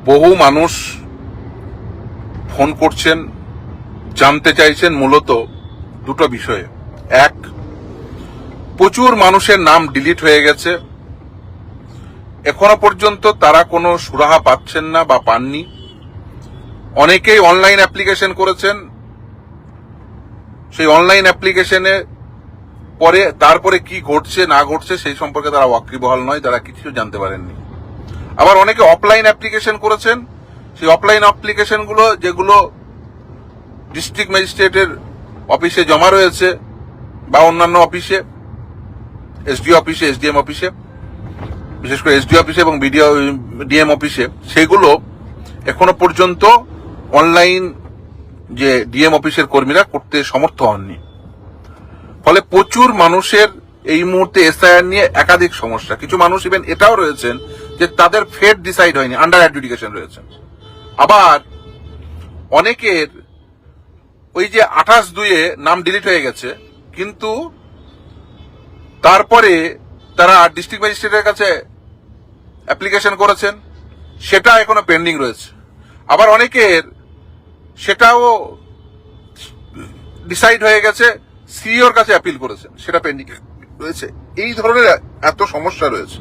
বহু মানুষ ফোন করছেন, জানতে চাইছেন মূলত দুটো বিষয়ে। এক, প্রচুর মানুষের নাম ডিলিট হয়ে গেছে, এখনো পর্যন্ত তারা কোনো সুরাহা পাচ্ছেন না বা পাননি। অনেকেই অনলাইন অ্যাপ্লিকেশন করেছেন, সেই অনলাইন অ্যাপ্লিকেশনে পরে তারপরে কি ঘটছে না ঘটছে সেই সম্পর্কে তারা ওয়াকিবহাল নয়, তারা কিছু জানতে পারেননি। আবার অনেকে অফলাইন অ্যাপ্লিকেশন করেছেন, সেই অফলাইন অ্যাপ্লিকেশনগুলো যেগুলো ডিস্ট্রিক্ট ম্যাজিস্ট্রেটের অফিসে জমা রয়েছে বা অন্যান্য অফিসে, এসডিও অফিসে, এসডিএম অফিসে, বিশেষ করে এসডিও অফিসে এবং ডিএম অফিসে, সেগুলো এখনো পর্যন্ত অনলাইন যে ডিএম অফিসের কর্মীরা করতে সমর্থ হননি। ফলে প্রচুর মানুষের এই মুহূর্তে এসআইআর নিয়ে একাধিক সমস্যা। কিছু মানুষ ইভেন এটাও রয়েছেন যে তাদের ফেট ডিসাইড হয়নি, আন্ডার অ্যাডজুডিকেশন রয়েছেন। আবার অনেকের ওই যে 28/2 নাম ডিলিট হয়ে গেছে, কিন্তু তারপরে তারা ডিস্ট্রিক্ট ম্যাজিস্ট্রেটের কাছে অ্যাপ্লিকেশন করেছেন, সেটা এখনো পেন্ডিং রয়েছে। আবার অনেকের সেটাও ডিসাইড হয়ে গেছে, সিইওর কাছে অ্যাপিল করেছেন, সেটা পেন্ডিং রয়েছে। এই ধরনের এত সমস্যা রয়েছে।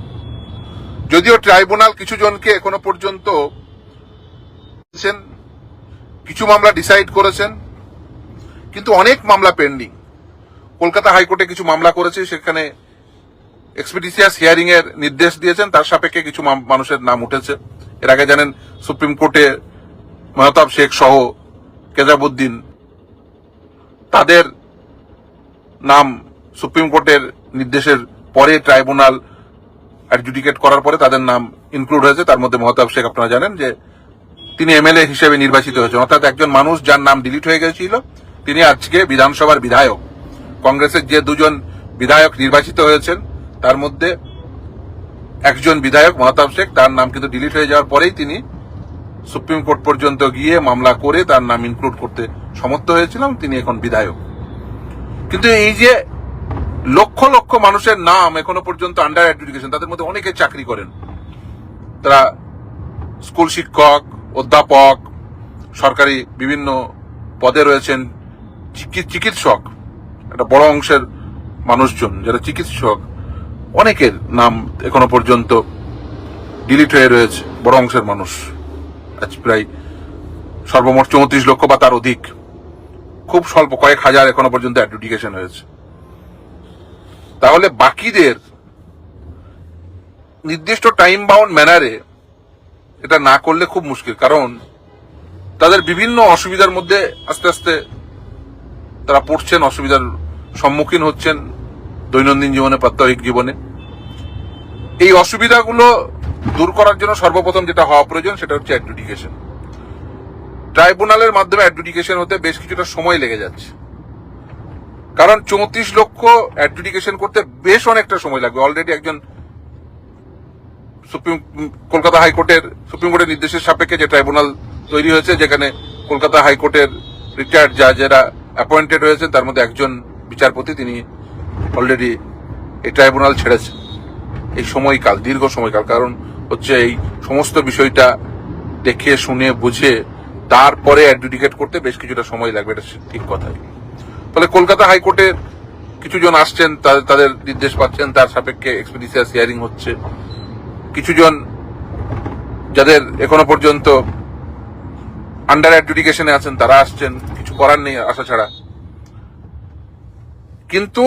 যদিও ট্রাইব্যুনাল কিছু জনকে এখনো পর্যন্ত কিছু মামলা ডিসাইড করেছেন, কিন্তু অনেক মামলা পেন্ডিং। কলকাতা হাইকোর্টে কিছু মামলা করেছে, সেখানে এক্সপিডিশিয়াস হিয়ারিং এর নির্দেশ দিয়েছেন, তার সাপেক্ষে কিছু মানুষের নাম উঠেছে। এর আগে জানেন সুপ্রিম কোর্টে মেহতাব শেখ সহ কেজাবুদ্দিন, তাদের নাম সুপ্রিম কোর্টের নির্দেশের পরে ট্রাইব্যুনাল অ্যাডজুডিকেট করার পরে তাদের নাম ইনক্লুড হয়েছে। তার মধ্যে মেহতাব শেখ, আপনারা জানেন যে তিনি এমএলএ হিসেবে নির্বাচিত হয়েছেন, অর্থাৎ একজন মানুষ যার নাম ডিলিট হয়ে গেছিল তিনি আজকে বিধানসভার বিধায়ক। কংগ্রেসের যে দুজন বিধায়ক নির্বাচিত হয়েছেন তার মধ্যে একজন বিধায়ক মেহতাব শেখ, তার নাম কিন্তু ডিলিট হয়ে যাওয়ার পরেই তিনি সুপ্রিম কোর্ট পর্যন্ত গিয়ে মামলা করে তার নাম ইনক্লুড করতে সমর্থ হয়েছিলাম, তিনি এখন বিধায়ক। কিন্তু এই যে লক্ষ লক্ষ মানুষের নাম এখনো পর্যন্ত আন্ডার অ্যাডজুডিকেশন, তাদের মধ্যে অনেকে চাকরি করেন, তারা স্কুল শিক্ষক, অধ্যাপক, সরকারি বিভিন্ন পদে রয়েছেন, চিকিৎসক, একটা বড় অংশের মানুষজন যারা চিকিৎসক, অনেকের নাম এখনো পর্যন্ত ডিলিট হয়ে রয়েছে। বড় অংশের মানুষ, আজ প্রায় সর্বমোট 34 লক্ষ বা তার অধিক, খুব স্বল্প কয়েক হাজার এখনো পর্যন্ত অ্যাডজুডিকেশন হয়েছে। তাহলে বাকিদের নির্দিষ্ট টাইম বাউন্ড ম্যানারে এটা না করলে খুব মুশকিল, কারণ তাদের বিভিন্ন অসুবিধার মধ্যে আস্তে আস্তে তারা পড়ছেন, অসুবিধার সম্মুখীন হচ্ছেন দৈনন্দিন জীবনে, প্রাত্যহিক জীবনে। এই অসুবিধাগুলো দূর করার জন্য সর্বপ্রথম যেটা হওয়া প্রয়োজন সেটা হচ্ছে অ্যাডজুডিকেশন। ট্রাইব্যুনালের মাধ্যমে অ্যাডজুডিকেশন হতে বেশ কিছুটা সময় লেগে যাচ্ছে, কারণ 34 লক্ষ অ্যাডজুডিকেশন করতে বেশ অনেকটা সময় লাগবে। অলরেডি একজন কলকাতা হাইকোর্টের সুপ্রিম কোর্টের নির্দেশের সাপেক্ষে যে ট্রাইব্যুনাল তৈরি হয়েছে, যেখানে কলকাতা হাইকোর্টের রিটায়ার্ড জাজেরা অ্যাপয়েন্টেড হয়েছেন, তার মধ্যে একজন বিচারপতি, তিনি অলরেডি এই ট্রাইব্যুনাল ছেড়েছেন। এই সময়কাল, দীর্ঘ সময়কাল, কারণ হচ্ছে এই সমস্ত বিষয়টা দেখে শুনে বুঝে তারপরে অ্যাডজুডিকেট করতে বেশ কিছুটা সময় লাগবে, এটা ঠিক কথাই। ফলে কলকাতা হাইকোর্টের কিছু জন আসছেন, তাদের নির্দেশ পাচ্ছেন, তার সাপেক্ষে এক্সপিডিশিয়াস হিয়ারিং হচ্ছে। কিছু জন যাদের এখনো পর্যন্ত আন্ডার অ্যাডজুডিকেশনে আছেন তারা আসছেন, কিছু করার নেই আসা ছাড়া। কিন্তু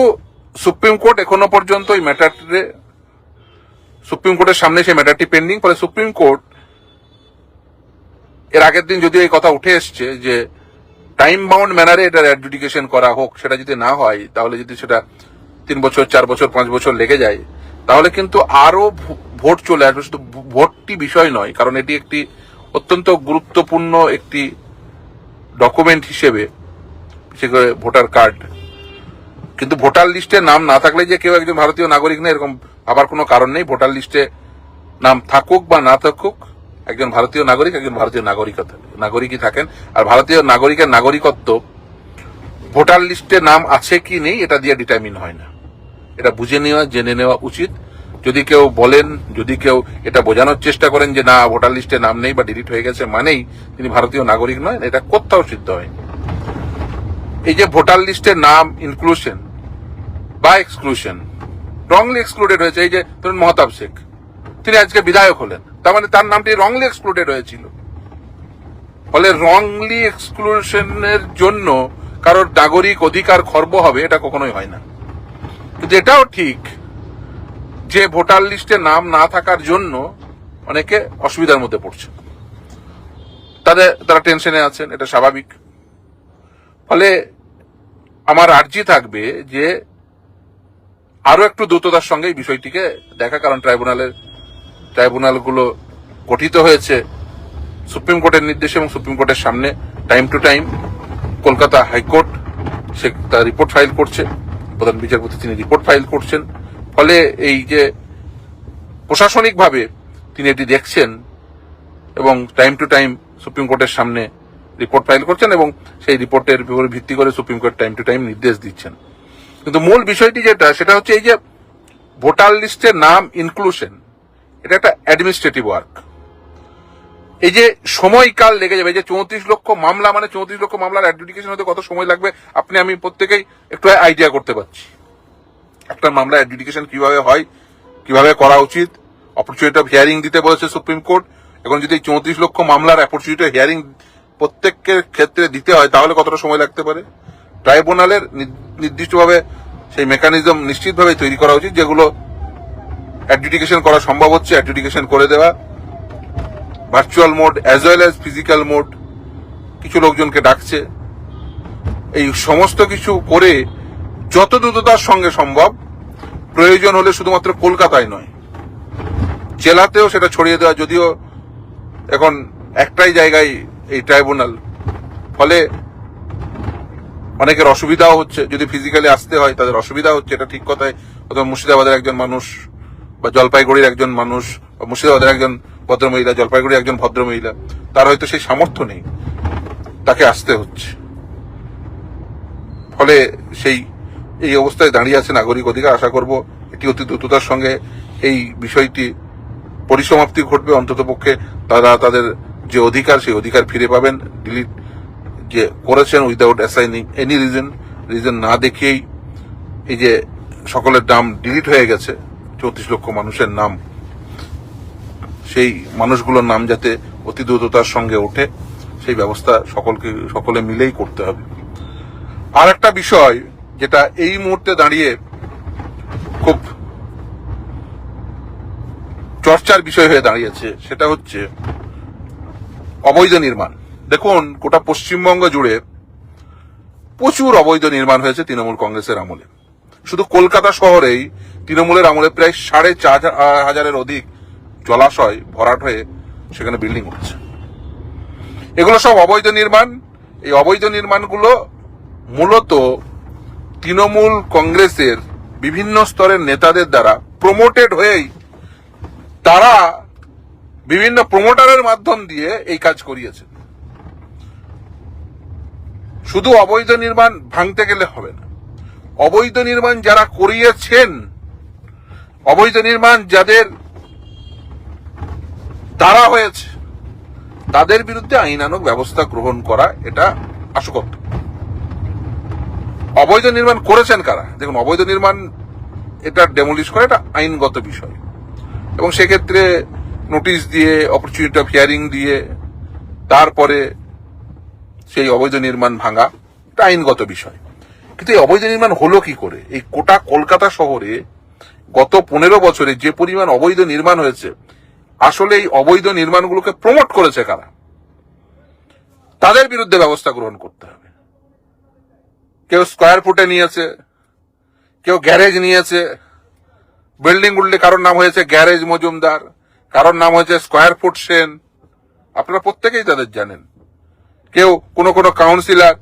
সুপ্রিম কোর্ট এখনো পর্যন্ত এই ম্যাটারে, সুপ্রিম কোর্টের সামনে সেই ম্যাটারটি পেন্ডিং। ফলে সুপ্রিম কোর্ট এর আগের দিন যদিও এই কথা উঠে এসছে যে টাইম বাউন্ড ম্যানারে এটার অ্যাডজুডিকেশন করা হোক, সেটা যদি না হয়, তাহলে যদি সেটা 3 বছর, 4 বছর, 5 বছর লেগে যায়, তাহলে কিন্তু আরো ভোট চলে আসবে। শুধু ভোটটি বিষয় নয়, কারণ এটি একটি অত্যন্ত গুরুত্বপূর্ণ একটি ডকুমেন্ট হিসেবে, বিশেষ করে ভোটার কার্ড। কিন্তু ভোটার লিস্টে নাম না থাকলে যে কেউ একজন ভারতীয় নাগরিক না, এরকম ভাবার কোনো কারণ নেই। ভোটার লিস্টে নাম থাকুক বা না থাকুক, একজন ভারতীয় নাগরিক একজন ভারতীয় নাগরিকই থাকেন। আর ভারতীয় নাগরিকের নাগরিকত্ব ভোটার লিস্টে নাম আছে কি নেই এটা দিয়ে ডিটারমিন হয় না, এটা বুঝে নেওয়া, জেনে নেওয়া উচিত। যদি কেউ বলেন, যদি কেউ এটা বোঝানোর চেষ্টা করেন যে না ভোটার লিস্টে নাম নেই বা ডিলিট হয়ে গেছে মানেই তিনি ভারতীয় নাগরিক নয়, এটা কোথাও সিদ্ধ হয়নি। এই যে ভোটার লিস্টে নাম ইনক্লুশন বা এক্সক্লুশন, রংলি এক্সক্লুডেড হয়েছে। এই যে ধরুন মহতাব শেখ, তিনি আজকে বিধায়ক হলেন, তার মানে তার নামটি রংলি এক্সক্লুডেড হয়েছিল। ফলে রংলি এক্সক্লুশনের জন্য কারোর নাগরিক অধিকার খর্ব হবে, এটা কখনোই হয় না। কিন্তু এটাও ঠিক যে ভোটার লিস্টে নাম না থাকার জন্য অনেকে অসুবিধার মধ্যে পড়ছে, তারা টেনশনে আছেন, এটা স্বাভাবিক। ফলে আমার আর্জি থাকবে যে আরো একটু দ্রুততার সঙ্গে এই বিষয়টিকে দেখা, কারণ ট্রাইব্যুনালগুলো গঠিত হয়েছে সুপ্রিম কোর্টের নির্দেশে এবং সুপ্রিম কোর্টের সামনে time to time Kolkata high court সে তার রিপোর্ট ফাইল করছে, প্রধান বিচারপতি তিনি রিপোর্ট ফাইল করছেন। ফলে এই যে প্রশাসনিকভাবে তিনি এটি দেখছেন এবং টাইম টু টাইম সুপ্রিম কোর্টের সামনে রিপোর্ট ফাইল করছেন এবং সেই রিপোর্টের উপর ভিত্তি করে supreme court time to time নির্দেশ দিচ্ছেন। কিন্তু মূল বিষয়টি যেটা, সেটা হচ্ছে এই যে ভোটার লিস্টে নাম ইনক্লুশন, এটা একটা অ্যাডমিনিস্ট্রেটিভ ওয়ার্ক। এই যে সময়কাল লেগে যাবে, যে 34 লক্ষ মামলা, মানে 34 লক্ষ মামলার অ্যাডজুডিকেশন হতে কত সময় লাগবে আমি প্রত্যেকেই একটু আইডিয়া করতে পারছি। একটা মামলা অ্যাডজুডিকেশন কিভাবে হয়, কিভাবে করা উচিত, অপরচুনিটি অফ হিয়ারিং দিতে বলেছে সুপ্রিম কোর্ট। এখন যদি 34 লক্ষ মামলার অপরচুনিটি অফ হিয়ারিং প্রত্যেকের ক্ষেত্রে দিতে হয় তাহলে কতটা সময় লাগতে পারে। ট্রাইব্যুনালের নির্দিষ্টভাবে সেই মেকানিজম নিশ্চিতভাবে তৈরি করা উচিত, যেগুলো অ্যাডজুডিকেশন করা সম্ভব হচ্ছে অ্যাডজুডিকেশন করে দেওয়া, virtual mode as well as physical mode, কিছু লোকজনকে ডাকছে, এই সমস্ত কিছু করে যত দ্রুততার সঙ্গে সম্ভব, প্রয়োজন হলে শুধুমাত্র কলকাতায় নয় জেলাতেও সেটা ছড়িয়ে দেওয়া। যদিও এখন একটাই জায়গায় এই ট্রাইব্যুনাল, ফলে অনেকের অসুবিধাও হচ্ছে, যদি ফিজিক্যালি আসতে হয় তাদের অসুবিধা হচ্ছে, এটা ঠিক কথাই। অথবা মুর্শিদাবাদের একজন মানুষ বা জলপাইগুড়ির একজন মানুষ, বা মুর্শিদাবাদের একজন ভদ্রমহিলা, জলপাইগুড়ির একজন ভদ্রমহিলা, তার হয়তো সেই সামর্থ্য নেই, তাকে আসতে হচ্ছে। ফলে এই অবস্থায় দাঁড়িয়ে আছে নাগরিক অধিকার। আশা করব এটি অতি দ্রুততার সঙ্গে এই বিষয়টি পরিসমাপ্তি ঘটবে, অন্তত পক্ষে তারা তাদের যে অধিকার সেই অধিকার ফিরে পাবেন। ডিলিট যে করেছেন উইদাউট অ্যাসাইনিং এনি রিজন না দেখিয়েই এই যে সকলের নাম ডিলিট হয়ে গেছে, 34 লক্ষ মানুষের নাম, সেই মানুষগুলোর নাম যাতে অতি দ্রুততার সঙ্গে ওঠে সেই ব্যবস্থা সকলে মিলেই করতে হবে। আর একটা বিষয় যেটা এই মুহূর্তে দাঁড়িয়ে খুব চর্চার বিষয় হয়ে দাঁড়িয়েছে, সেটা হচ্ছে অবৈধ নির্মাণ। দেখুন, গোটা পশ্চিমবঙ্গ জুড়ে প্রচুর অবৈধ নির্মাণ হয়েছে তৃণমূল কংগ্রেসের আমলে। শুধু কলকাতা শহরেই তৃণমূলের আমলে প্রায় 4,500 অধিক জলাশয় ভরাট হয়ে সেখানে বিল্ডিং হচ্ছে। এগুলো সব অবৈধ নির্মাণ। এই অবৈধ নির্মাণগুলো মূলত তৃণমূল কংগ্রেসের বিভিন্ন স্তরের নেতাদের দ্বারা প্রমোটেড হয়েই তারা বিভিন্ন প্রমোটারের মাধ্যম দিয়ে এই কাজ করিয়েছে। শুধু অবৈধ নির্মাণ ভাঙতে গেলে হবে না, অবৈধ নির্মাণ যারা করিয়েছেন, অবৈধ নির্মাণ যাদের দ্বারা হয়েছে, তাদের বিরুদ্ধে আইনানুগ ব্যবস্থা গ্রহণ করা এটা আশুকর্তব্য। অবৈধ নির্মাণ করেছেন কারা? দেখুন, অবৈধ নির্মাণ এটা ডেমোলিশ করা এটা আইনগত বিষয়, এবং সেক্ষেত্রে নোটিশ দিয়ে, অপরচুনিটি অফ হিয়ারিং দিয়ে তারপরে সেই অবৈধ নির্মাণ ভাঙা, এটা আইনগত বিষয়। কিন্তু এই অবৈধ নির্মাণ হলো কি করে? এই গোটা কলকাতা শহরে গত 15 বছরে যে পরিমাণ অবৈধ নির্মাণ হয়েছে, আসলে এই অবৈধ নির্মাণগুলোকে প্রমোট করেছে কারা? তাদের বিরুদ্ধে ব্যবস্থা গ্রহণ করতে হবে। কেউ স্কয়ার ফুটে নিয়েছে, কেউ গ্যারেজ নিয়েছে, বিল্ডিং উঠলে কারোর নাম হয়েছে গ্যারেজ মজুমদার, কারোর নাম হয়েছে স্কয়ার ফুট সেন, আপনারা প্রত্যেকেই তাদের জানেন। কেউ কোনো কাউন্সিলর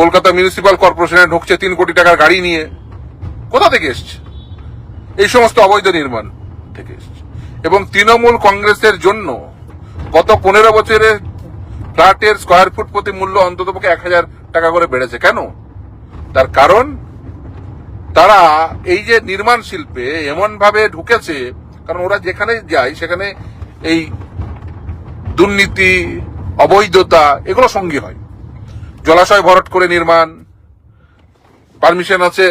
কলকাতা মিউনিসিপাল কর্পোরেশনে ঢুকছে 3 কোটি টাকার গাড়ি নিয়ে, কোথা থেকে এসছে? এই সমস্ত অবৈধ নির্মাণ থেকে এসছে। এবং তৃণমূল কংগ্রেসের জন্য গত 15 বছরে ফ্ল্যাটের স্কয়ার ফুট প্রতি মূল্য অন্ততপক্ষে 1,000 টাকা করে বেড়েছে। কেন? তার কারণ তারা এই যে নির্মাণ শিল্পে এমন ভাবে ঢুকেছে, কারণ ওরা যেখানে যায় সেখানে এই দুর্নীতি, অবৈধতা এগুলো সঙ্গী হয়। জলাশয় ভরাট করে নির্মাণ, পারমিশন আছে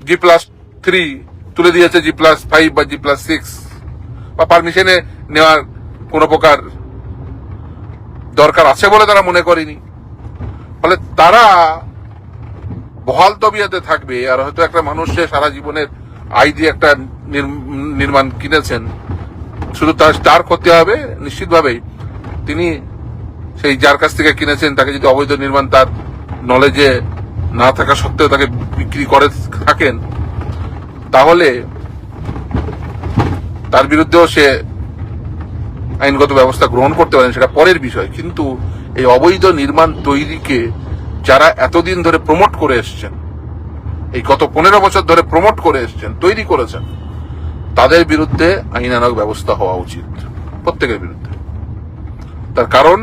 G+3 তুলে দিয়েছে G+5 বা G+6, বা পারমিশনে নেওয়ার কোন প্রকার দরকার আছে বলে তারা মনে করেনি। ফলে তারা বহাল তবিয়াতে থাকবে। আর হয়তো একটা মানুষ সে সারা জীবনের আয় দিয়ে একটা নির্মাণ কিনেছেন, শুধু তার ক্ষতি হবে নিশ্চিতভাবেই। তিনি সেই যার কাছ থেকে কিনেছেন তাকে যদি অবৈধ নির্মাণ তার নলেজে না থাকা সত্ত্বেও তাকে বিক্রি করে থাকেন, তাহলে তার বিরুদ্ধেও সে আইনগত ব্যবস্থা গ্রহণ করতে পারেন, সেটা পরের বিষয়। কিন্তু এই অবৈধ নির্মাণ তৈরিকে যারা এতদিন ধরে প্রমোট করে এসছেন, এই গত 15 বছর ধরে প্রমোট করে এসছেন, তৈরি করেছেন, তাদের বিরুদ্ধে আইনানুগ ব্যবস্থা হওয়া উচিত, প্রত্যেকের বিরুদ্ধে। তার কারণ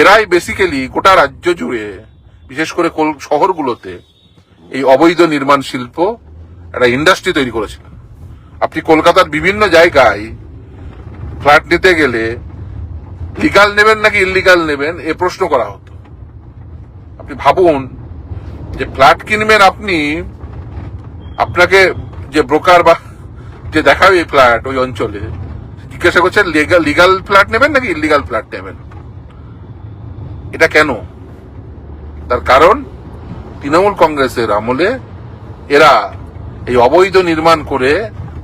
এরাই বেসিক্যালি গোটা রাজ্য জুড়ে, বিশেষ করে শহরগুলোতে এই অবৈধ নির্মাণ শিল্প একটা ইন্ডাস্ট্রি তৈরি করেছিলেন। আপনি কলকাতার বিভিন্ন জায়গায় ফ্ল্যাট নিতে গেলে লিগাল নেবেন নাকি ইললিগাল নেবেন এ প্রশ্ন করা হতো। আপনি ভাবুন যে ফ্ল্যাট কিনবেন, আপনাকে যে ব্রোকার বা যে দেখাবে এই ফ্ল্যাট ওই অঞ্চলে, জিজ্ঞাসা করছেন লিগাল ফ্ল্যাট নেবেন নাকি ইললিগাল ফ্ল্যাট নেবেন। এটা কেন? তার কারণ তৃণমূল কংগ্রেসের আমলে এরা এই অবৈধ নির্মাণ করে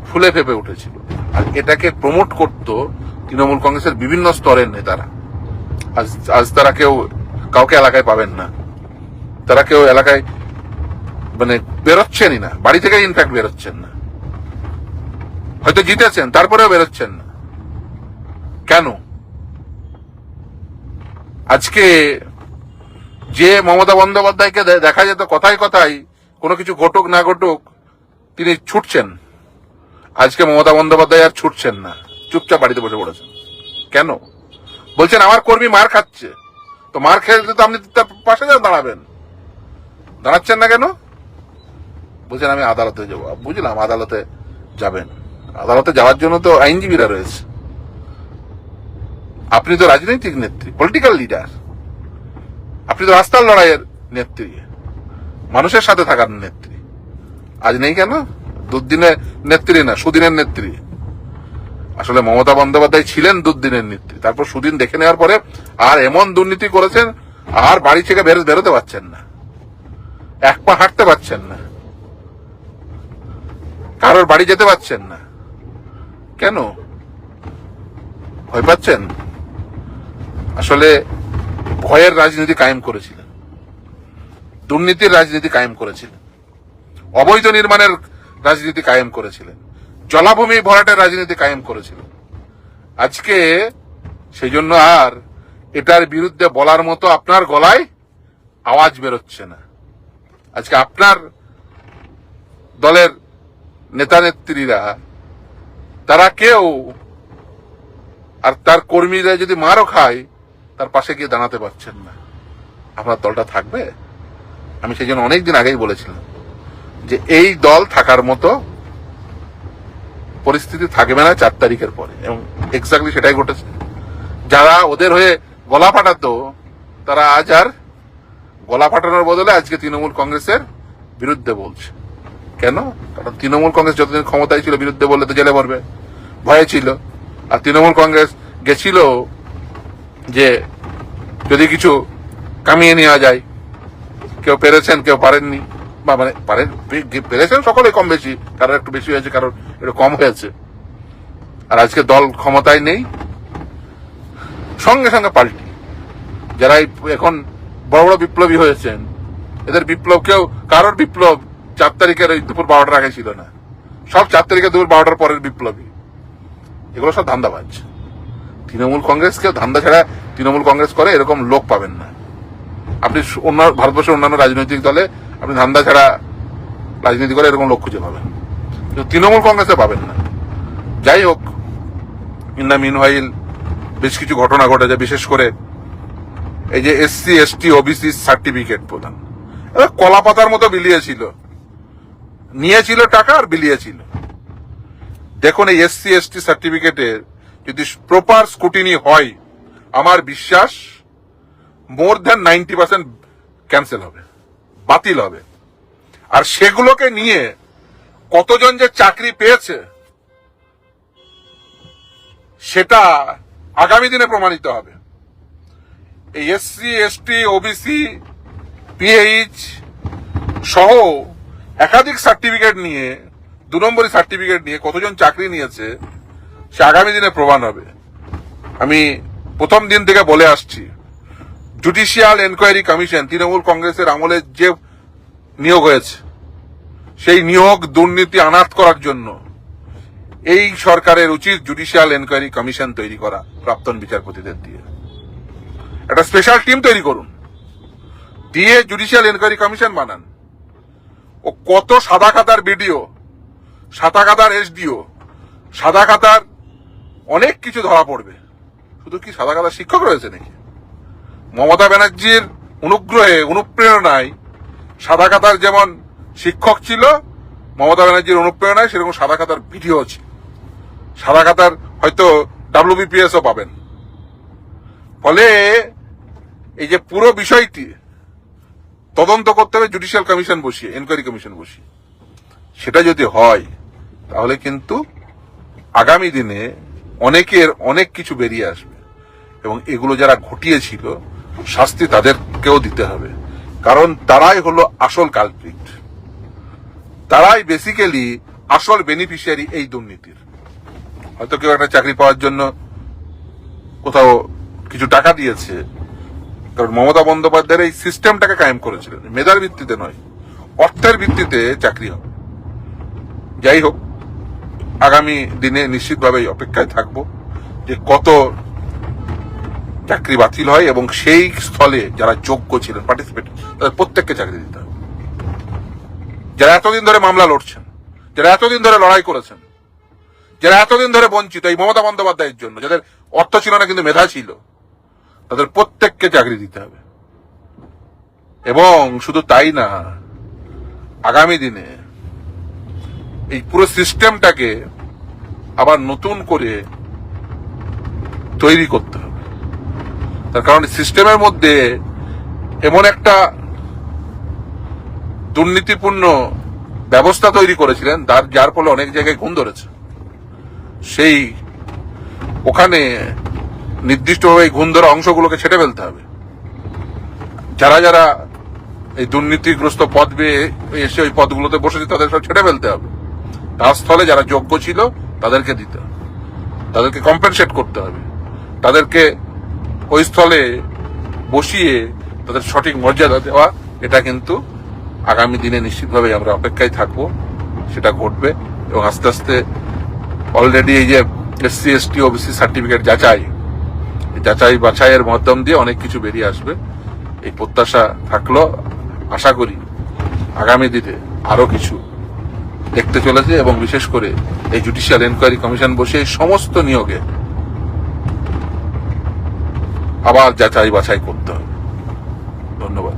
ফুলে ফেপে উঠেছিল, আর এটাকে প্রমোট করত তৃণমূল কংগ্রেসের বিভিন্ন স্তরের নেতারা। আজ তারা কাউকে এলাকায় পাবেন না, তারা কেউ এলাকায় মানে বেরোচ্ছেনই না, বাড়ি থেকে ইনফ্যাক্ট বেরোচ্ছেন না। হয়তো জিতেছেন, তারপরেও বেরোচ্ছেন না। কেন? আজকে যে মমতা বন্দ্যোপাধ্যায়কে দেখা যেত কথায় কথায় কোনো কিছু ঘটুক না ঘটুক তিনি ছুটছেন, আজকে মমতা বন্দ্যোপাধ্যায় আর ছুটছেন না, চুপচাপ বাড়িতে বসে পড়েছেন। কেন? বলছেন আমার কর্মী মার খাচ্ছে, তো মার খেলে তো আপনি তার পাশে দাঁড়াবেন, দাঁড়াচ্ছেন না কেন? বলছেন আমি আদালতে যাবো। বুঝলাম, আদালতে যাবেন, আদালতে যাওয়ার জন্য তো আইনজীবীরা রয়েছে। আপনি তো রাজনৈতিক নেত্রী, পলিটিক্যাল লিডার, আপনি তো রাস্তার লড়াইয়ের নেত্রী, মানুষের সাথে থাকার নেত্রী। আজ নেই কেন? দুদিনের নেত্রী না, সুদিনের নেত্রী। আসলে মমতা বন্দ্যোপাধ্যায় ছিলেন দুদিনের নেত্রী, তারপর সুদিন দেখে নেওয়ার পরে আর এমন দুর্নীতি করেছেন, আর বাড়ি থেকে বেরোতে পারছেন না, এক পা হাঁটতে পারছেন না, কারোর বাড়ি যেতে পারছেন না। কেন ভয় পাচ্ছেন? আসলে ভয়ের রাজনীতি কায়েম করেছিলেন, দুর্নীতির রাজনীতি কায়েম করেছিলেন, অবৈধ নির্মাণের রাজনীতি কায়েম করেছিলেন, জলাভূমি ভরাটের রাজনীতি কায়েম করেছিলেন। আজকে সেই জন্য আর এটার বিরুদ্ধে বলার মতো আপনার গলায় আওয়াজ বেরোচ্ছে না। আজকে আপনার দলের নেতা নেত্রীরা তারা কেউ, আর তার কর্মীরা যদি মারও খায় তার পাশে গিয়ে দাঁড়াতে পারছেন না। আপনার দলটা থাকবে? আমি সেই জন্য অনেকদিন আগেই বলেছিলাম যে এই দল থাকার মতো পরিস্থিতি থাকবে না 4 তারিখের পরে, এবং এক্স্যাক্টলি সেটাই ঘটেছে। যারা ওদের হয়ে গলা ফাটাতো তারা আজ আর গলা ফাটানোর বদলে আজকে তৃণমূল কংগ্রেসের বিরুদ্ধে বলছে। কেন? কারণ তৃণমূল কংগ্রেস যতদিন ক্ষমতায় ছিল বিরুদ্ধে বললে তো জেলে পড়বে, ভয়ে ছিল। আর তৃণমূল কংগ্রেস গেছিল যে যদি কিছু কামিয়ে নেওয়া যায়, কেউ পেরেছেন কেউ পারেননি, বা মানে পেরেছেন সকলে কম বেশি, কারোর একটু বেশি হয়েছে কারোর একটু কম হয়েছে। আর আজকে দল ক্ষমতায় নেই, সঙ্গে সঙ্গে পাল্টি যারা এখন বড় বড় বিপ্লবী হয়েছেন, এদের বিপ্লব কারোর বিপ্লব 4 তারিখের ওই দুপুর 12টার আগে ছিল না, সব 4 তারিখের দুপুর 12টার পরের বিপ্লবী। এগুলো সব ধান্দাবাজ। তৃণমূল কংগ্রেস কেউ ধান্দা ছাড়া তৃণমূল কংগ্রেস করে এরকম লোক পাবেন না। আপনি ভারতবর্ষের অন্যান্য রাজনৈতিক দলে আপনি ধান্দা ছাড়া রাজনীতি করে এরকম লোক খুঁজে পাবেন, কিন্তু তৃণমূল কংগ্রেসে পাবেন না। যাই হোক, ইন দ্য মিনওয়াইল বেশ কিছু ঘটনা ঘটেছে, বিশেষ করে এই যে SC ST OBC সার্টিফিকেট প্রদান, কলা পাতার মতো বিলিয়েছিল। নিয়েছিল টাকা আর বিলিয়েছিল। দেখুন, এই এসসি এসটি সার্টিফিকেটের যদি প্রপার স্ক্রুটিনি হয়, আমার বিশ্বাস মোর দ্যান 90% ক্যান্সেল হবে, বাতিল হবে। আর সেগুলোকে নিয়ে কতজন যে চাকরি পেয়েছে সেটা আগামী দিনে প্রমাণিত হবে। এই এসসি এসটি ওবিসি পিএইচ সহ একাধিক সার্টিফিকেট নিয়ে, 2 নম্বরই সার্টিফিকেট নিয়ে কতজন চাকরি নিয়েছে সে আগামী দিনে প্রমাণ হবে। আমি প্রথম দিন থেকে বলে আসছি, জুডিশিয়াল এনকোয়ারি কমিশন তৃণমূল কংগ্রেসের আমলে যে নিয়োগ হয়েছে, সেই নিয়োগ দুর্নীতি আনাত করার জন্য এই সরকারের উচিত জুডিশিয়াল এনকোয়ারি কমিশন তৈরি করা, প্রাক্তন বিচারপতিদের দিয়ে একটা স্পেশাল টিম তৈরি করুন, দিয়ে জুডিশিয়াল এনকোয়ারি কমিশন বানান। ও কত সাদা খাতার বিডিও, সাদা খাতার এসডিও, সাদা খাতার অনেক কিছু ধরা পড়বে। শুধু কি সাদা খাতার শিক্ষক রয়েছে নাকি? মমতা ব্যানার্জির অনুগ্রহে, অনুপ্রেরণায় সাদা খাতার যেমন শিক্ষক ছিল, মমতা ব্যানার্জির অনুপ্রেরণায় সেরকম সাদা খাতার ভিডিও ছিল। সাদা খাতার হয়তো WBPS ও পাবেন। ফলে এই যে পুরো বিষয়টি তদন্ত করতে হবে জুডিশিয়াল কমিশন বসিয়ে, এনকোয়ারি কমিশন বসিয়ে। সেটা যদি হয় তাহলে কিন্তু আগামী দিনে অনেকের অনেক কিছু বেরিয়ে আসবে, এবং এগুলো যারা ঘটিয়েছিল শাস্তি তাদেরকেও দিতে হবে। কারণ তারাই হলো আসল কালপ্রিট, তারাই বেসিক্যালি আসল বেনিফিশিয়ারি এই দুর্নীতির। হয়তো কেউ একটা চাকরি পাওয়ার জন্য কোথাও কিছু টাকা দিয়েছে, কারণ মমতা বন্দ্যোপাধ্যায়ের এই সিস্টেমটাকে কায়েম করেছিলেন, মেধার ভিত্তিতে নয়, অর্থের ভিত্তিতে চাকরি হবে। যাই হোক, আগামী দিনে নিশ্চিতভাবে অপেক্ষায় থাকবো যে কত চাকরি বাতিল হয়, এবং সেই স্থলে যারা যোগ্য ছিলেন, পার্টিসিপেট, তাদের প্রত্যেককে চাকরি দিতে হবে। যারা এতদিন ধরে মামলা লড়ছেন, যারা এতদিন ধরে লড়াই করেছেন, যারা এতদিন ধরে বঞ্চিত এই মমতা বন্দ্যোপাধ্যায়ের জন্য, যাদের অর্থ ছিল না কিন্তু মেধা ছিল, তাদের প্রত্যেককে চাকরি দিতে হবে। এবং শুধু তাই না, আগামী দিনে এই পুরো সিস্টেমটাকে আবার নতুন করে তৈরি করতে হবে। তার কারণ সিস্টেমের মধ্যে এমন একটা দুর্নীতিপূর্ণ ব্যবস্থা তৈরি করেছিলেন যার ফলে অনেক জায়গায় ঘুণ ধরেছে। সেই ওখানে নির্দিষ্টভাবে এই ঘুণ ধরা অংশগুলোকে ছেটে ফেলতে হবে। যারা যারা এই দুর্নীতিগ্রস্ত পদ পেয়ে এসে ওই পদগুলোতে বসেছে তাদের সব ছেটে ফেলতে হবে। তার স্থলে যারা যোগ্য ছিল তাদেরকে দিতে হবে, তাদেরকে কম্পেনসেট করতে হবে, তাদেরকে ওই স্থলে বসিয়ে তাদের সঠিক মর্যাদা দেওয়া। এটা কিন্তু আগামী দিনে নিশ্চিতভাবে আমরা অপেক্ষায় থাকবো, সেটা ঘটবে। এবং আস্তে আস্তে অলরেডি এই যে এসসি এসটি ওবিসি সার্টিফিকেট যাচাই বাছাইয়ের মাধ্যম দিয়ে অনেক কিছু বেরিয়ে আসবে, এই প্রত্যাশা থাকলো। আশা করি আগামী দিনে আরো কিছু দেখতে চলেছে, এবং বিশেষ করে এই জুডিশিয়াল এনকোয়ারি কমিশন বসে এই সমস্ত নিয়োগে আবার যাচাই বাছাই করতে হবে। ধন্যবাদ।